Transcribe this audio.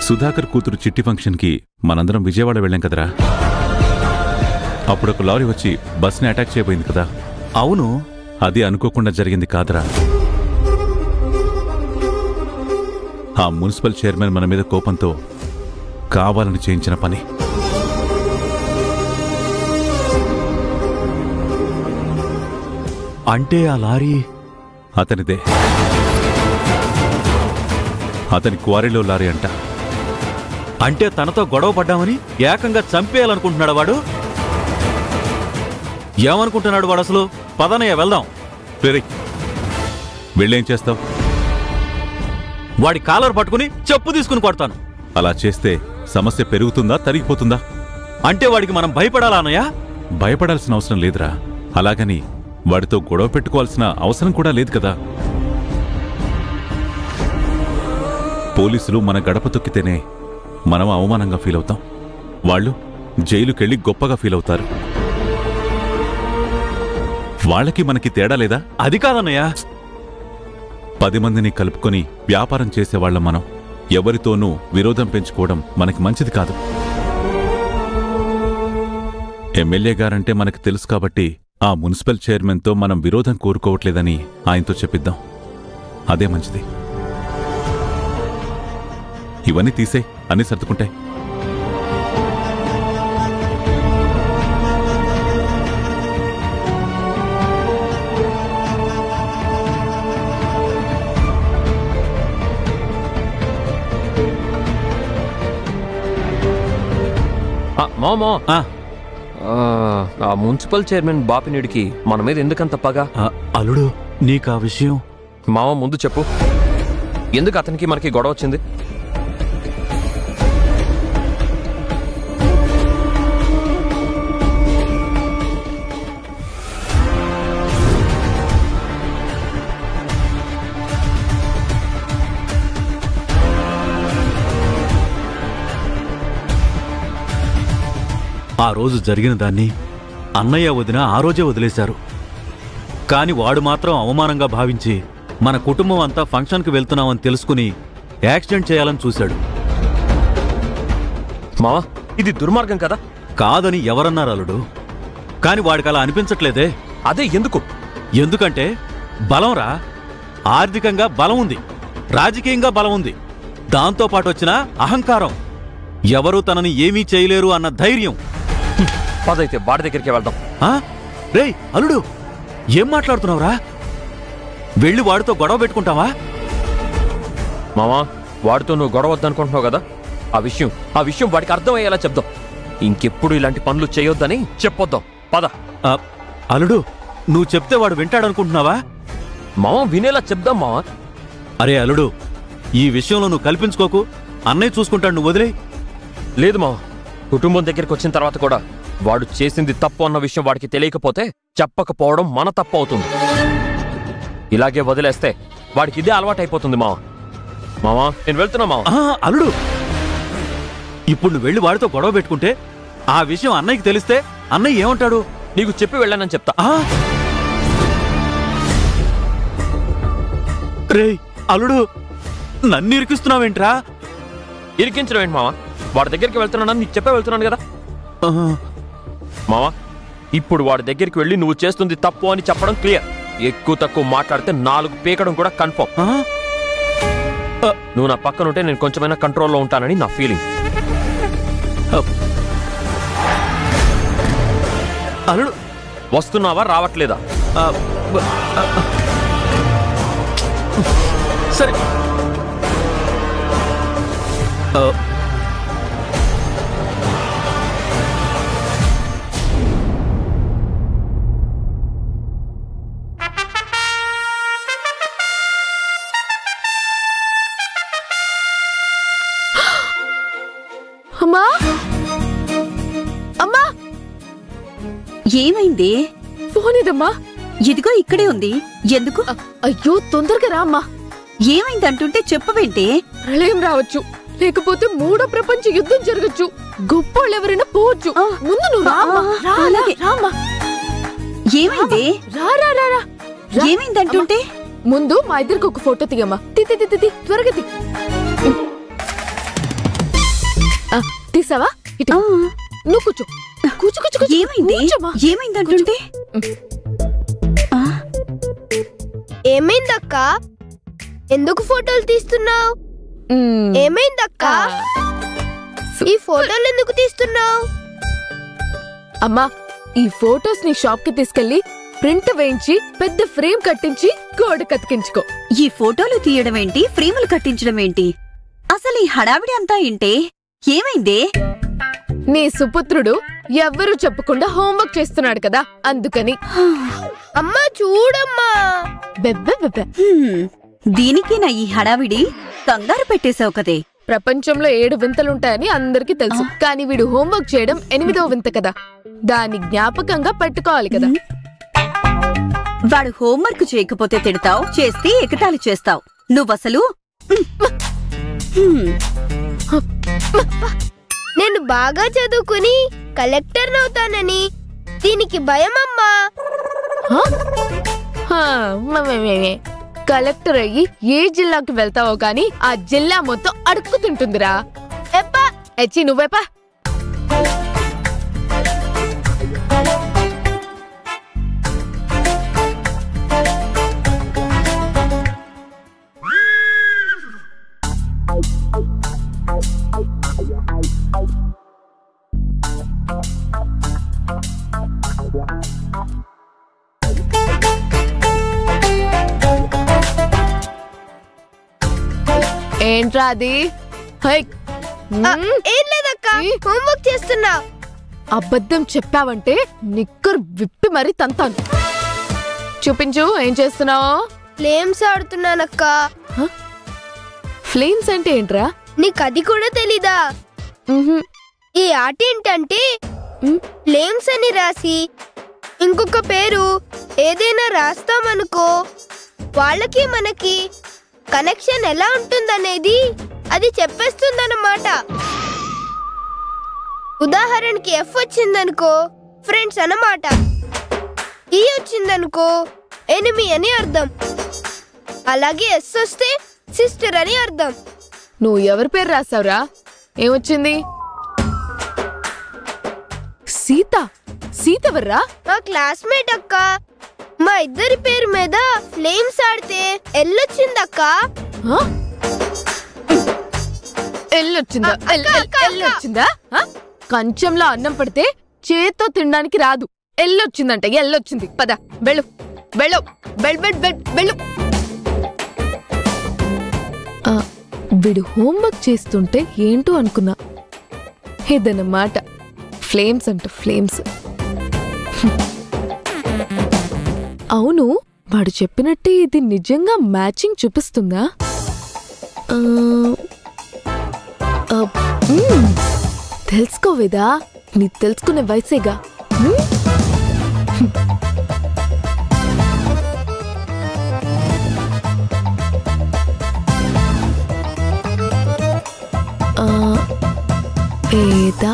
సుధాకర్ కూతురు చిట్టి ఫంక్షన్కి మనందరం విజయవాడ వెళ్ళాం కదరా. అప్పుడొక లారీ వచ్చి బస్ని అటాక్ చేయబోయింది కదా. అవును, అది అనుకోకుండా జరిగింది కాదురా. ఆ మున్సిపల్ చైర్మన్ మన మీద కోపంతో కావాలని చేయించిన పని. అంటే ఆ లారీ అతనిదే. అతని క్వారీలో లారీ అంట. అంటే తనతో గొడవ పడ్డామని ఏకంగా చంపేయాలనుకుంటున్నాడు వాడు. ఏమనుకుంటున్నాడు వాడు అసలు? పదనయ్య వెళ్దాం. వెళ్ళేం చేస్తావు? వాడి కాలర్ పట్టుకుని చెప్పు తీసుకుని కొడతాను. అలా చేస్తే సమస్య పెరుగుతుందా తరిగిపోతుందా? అంటే వాడికి మనం భయపడాలా అన్నయ్య? భయపడాల్సిన అవసరం లేదురా. అలాగని వాడితో గొడవ పెట్టుకోవాల్సిన అవసరం కూడా లేదు కదా. పోలీసులు మన గడప తొక్కితేనే మనం అవమానంగా ఫీల్ అవుతాం. వాళ్ళు జైలుకెళ్ళి గొప్పగా ఫీల్ అవుతారు. వాళ్ళకి మనకి తేడా లేదా? అది కాదన్నయ్య. 10 మందిని కలుపుకొని వ్యాపారం చేసేవాళ్లం మనం. ఎవరితోనూ విరోధం పెంచుకోవడం మనకి మంచిది కాదు. ఎమ్మెల్యే గారంటే మనకు తెలుసు కాబట్టి ఆ మున్సిపల్ చైర్మన్తో మనం విరోధం కోరుకోవట్లేదని ఆయనతో చెప్పిద్దాం. అదే మంచిది. ఇవన్నీ తీసే అన్నీ సర్దుకుంటాయి. మామా, ఆ మున్సిపల్ చైర్మన్ బాపినీడికి మన మీద ఎందుకంత పగ? అల్లుడు, నీకు ఆ విషయం మామ ముందు చెప్పు. ఎందుకు అతనికి మనకి గొడవ వచ్చింది? ఆ రోజు జరిగిన దాన్ని అన్నయ్య వదిన ఆ రోజే వదిలేశారు. కాని వాడు మాత్రం అవమానంగా భావించి మన కుటుంబం అంతా ఫంక్షన్కి వెళ్తున్నామని తెలుసుకుని యాక్సిడెంట్ చేయాలని చూశాడు. మావా, ఇది దుర్మార్గం కదా? కాదని ఎవరన్నారు అల్లుడు? కాని వాడికి అలా అనిపించట్లేదే. అదే ఎందుకు? ఎందుకంటే బలంరా. ఆర్థికంగా బలం ఉంది, రాజకీయంగా బలం ఉంది, దాంతోపాటు వచ్చిన అహంకారం, ఎవరూ తనని ఏమీ చేయలేరు అన్న ధైర్యం. పదైతే వాడి దగ్గరికి వెళ్దాం. రేయ్ అల్లుడు, ఏం మాట్లాడుతున్నావురా? వెళ్ళి వాడితో గొడవ పెట్టుకుంటావా? మామా, వాడితో నువ్వు గొడవ వద్దనుకుంటున్నావు కదా, ఆ విషయం వాడికి అర్థమయ్యేలా చెప్దాం. ఇంకెప్పుడు ఇలాంటి పనులు చేయొద్దని చెప్పొద్దాం. పద. అల్లుడు, నువ్వు చెప్తే వాడు వింటాడనుకుంటున్నావా? మామా, వినేలా చెప్దాం మావా. అరే అల్లుడు, ఈ విషయంలో నువ్వు కల్పించుకోకు. అన్నయ్య చూసుకుంటాడు, నువ్వు వదిలే. లేదు మావా, కుటుంబం దగ్గరికి వచ్చిన తర్వాత కూడా వాడు చేసింది తప్పు అన్న విషయం వాడికి తెలియకపోతే చెప్పకపోవడం మన తప్పు అవుతుంది. ఇలాగే వదిలేస్తే వాడికి ఇదే అలవాటైపోతుంది మావా. మావా, నేను వెళ్తున్నా మావా. అల్లుడు, ఇప్పుడు నువ్వు వెళ్ళి వాడితో గొడవ పెట్టుకుంటే ఆ విషయం అన్నయ్యకి తెలిస్తే అన్నయ్య ఏమంటాడు? నీకు చెప్పి వెళ్ళానని చెప్తా. రేయ్ అల్లుడు, నన్ను ఇరికిస్తున్నావేంట్రా? ఇరికించడం ఏంటి మావా? వాడి దగ్గరికి వెళ్తున్నానని నీకు చెప్పే వెళ్తున్నాను కదా మావా. ఇప్పుడు వాడి దగ్గరికి వెళ్ళి నువ్వు చేస్తుంది తప్పు అని చెప్పడం క్లియర్. ఎక్కువ తక్కువ మాట్లాడితే 4 పీకడం కూడా కన్ఫర్మ్. నువ్వు నా పక్కన ఉంటే నేను కొంచెమైనా కంట్రోల్లో ఉంటానని నా ఫీలింగ్. అల్లుడు, వస్తున్నావా రావట్లేదా? సరే. అమ్మా, అమ్మా, ఏమైంది? ఫోన్ ఇదమ్మా. ఇదిగో ఇక్కడే ఉంది. ఎందుకు? అయ్యో, తొందరగా రా అమ్మా. ఏమైంది అంటుంటే చెప్పవేంటి? ప్రళయం రావచ్చు, లేకపోతే 3వ ప్రపంచ యుద్ధం జరగచ్చు, గొప్పోళ్ళు ఎవరైనా పోవచ్చు. ముందు నువ్వు రామ్మా. ఏమైంది? రా. ఏమైంది అంటుంటే? ముందు మా ఇద్దరికి ఒక ఫోటో తీయమ్మా. తి త్వరగా తీ. తీసావా? ఇటు ఆ, నువ్వు కూర్చో. కూర్చో కూర్చో కూర్చో. ఏమైంది కూర్చోమ్మా. ఏమైందంటుంటే ఆ, ఏమైందక్క? ఎందుకు ఫోటోలు తీస్తున్నావు? ఏమైందక్క? ఈ ఫోటోలు ఎందుకు తీస్తున్నావు? అమ్మా, ఈ ఫోటోస్ ని షాప్ కి తీసుకెళ్లి ప్రింట్ వేయించి పెద్ద ఫ్రేమ్ కట్టించి గోడ కతికించుకో. ఈ ఫోటోలు తీయడం ఏంటి, ఫ్రేములు కట్టించడం ఏంటి? అసలు ఈ హడావిడి అంతా ఏంటే? ఏమైందే? నీ సుపుత్రుడు ఎవ్వరూ చెప్పకుండా హోంవర్క్ చేస్తున్నాడు కదా, అందుకని. అమ్మా చూడమ్మా. బెబ్బెబ్బెబ్బె. దీనికి నా ఈ హడావిడి? కంగారు పెట్టేశావు కదే. ప్రపంచంలో 7 వింతలుంటాయని అందరికీ తెలుసు, కానీ వీడు హోంవర్క్ చేయడం 8వ వింత కదా. దాన్ని జ్ఞాపకంగా పెట్టుకోవాలి కదా. వాడు హోంవర్క్ చేయకపోతే తిడతావు, చేస్తే ఎగతాళి చేస్తావు. నువ్వసలు నేను బాగా చదువుకుని కలెక్టర్ అవుతానని దీనికి భయమమ్మా. కలెక్టర్ అయ్యి ఏ జిల్లాకి వెళ్తావో గాని ఆ జిల్లా మొత్తం అడుక్కు తింటుందిరా. ఎచ్చి నువ్వేపా. ఏంట్రా అది? ఏం లేదక్క, హోంవర్క్ చేస్తున్నా. అబద్ధం చెప్పావంటే నిక్కర్ విప్పి మరీ తంతాను. చూపించు, ఏం చేస్తున్నావు? ఫ్లేమ్స్ ఆడుతున్నానక్క. ఫ్లేమ్స్ అంటే ఏంట్రా? నీకది కూడా తెలీదా? ఈ ఆట ఏంటంటే ఫ్లేమ్స్ అని రాసి ఇంకొక పేరు ఏదైనా రాస్తామనుకో, వాళ్ళకి మనకి కనెక్షన్ ఎలా ఉంటుందనేది అది చెప్పేస్తుందన్నమాట. ఉదాహరణకి ఎఫ్ వచ్చిందనుకో ఫ్రెండ్స్ అన్నమాట, ఈ వచ్చిందనుకో ఎనిమి అని అర్థం, అలాగే ఎస్ వస్తే సిస్టర్ అని అర్థం. నువ్వు ఎవరి పేరు రాసావురా? ఏమొచ్చింది? సీత. సీతవర్రా? మా క్లాస్మేట్ అక్క. మా ఇద్దరి పేరు మీద ఫ్లేమ్స్ ఆడితే ఎల్లొచ్చిందక్క. ఎల్లొచ్చిందా? ఎల్లొచ్చిందా? కంచంలో అన్నం పడితే చేత్తో తినడానికి రాదు. ఎల్లొచ్చిందంట. ఎల్లొచ్చింది. పద వెళ్ళు వెళ్ళు వెళ్ళు. వీడు హోంవర్క్ చేస్తుంటే ఏంటో అనుకున్నా, ఇదన్నమాట ఫ్లేమ్స్ అంట. ఫ్లేమ్స్. అవును, వాడు చెప్పినట్టే ఇది నిజంగా మ్యాచింగ్ చూపిస్తుందా? తెలుసుకోవేదా? నీ తెలుసుకునే వయసేగా. వేద